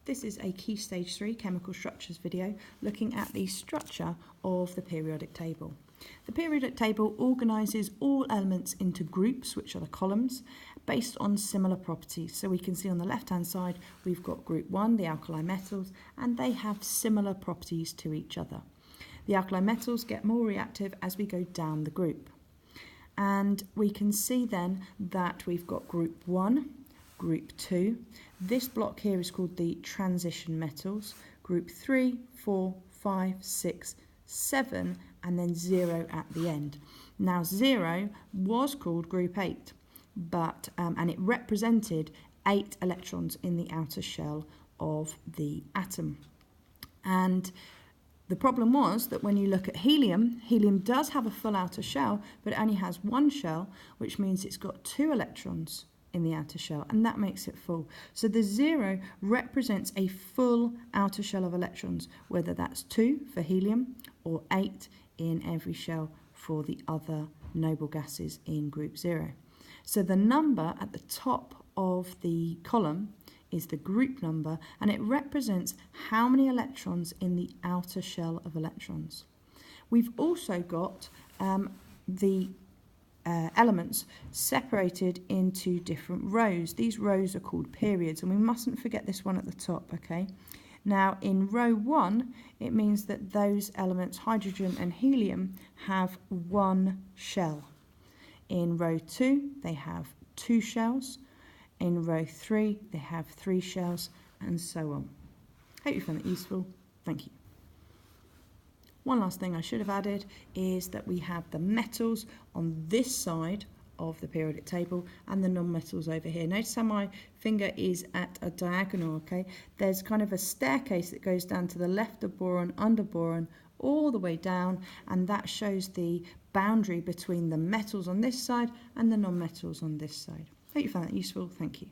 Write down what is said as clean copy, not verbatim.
This is a Key Stage 3 chemical structures video looking at the structure of the periodic table. The periodic table organises all elements into groups, which are the columns, based on similar properties. So we can see on the left hand side we've got group 1, the alkali metals, and they have similar properties to each other. The alkali metals get more reactive as we go down the group. And we can see then that we've got group 1, group 2. This block here is called the transition metals. Group 3, 4, 5, 6, 7 and then 0 at the end. Now 0 was called group 8 and it represented 8 electrons in the outer shell of the atom. And the problem was that when you look at helium, helium does have a full outer shell, but it only has one shell, which means it's got 2 electrons in the outer shell, and that makes it full. So the 0 represents a full outer shell of electrons, whether that's 2 for helium or 8 in every shell for the other noble gases in group 0. So the number at the top of the column is the group number, and it represents how many electrons in the outer shell of electrons. We've also got the elements separated into different rows. These rows are called periods, and we mustn't forget this one at the top, okay? Now in row 1 it means that those elements, hydrogen and helium, have one shell. In row 2 they have 2 shells. In row 3 they have 3 shells, and so on. Hope you found that useful. Thank you. One last thing I should have added is that we have the metals on this side of the periodic table and the non-metals over here. Notice how my finger is at a diagonal, okay? There's kind of a staircase that goes down to the left of boron, under boron, all the way down, and that shows the boundary between the metals on this side and the non-metals on this side. Hope you found that useful. Thank you.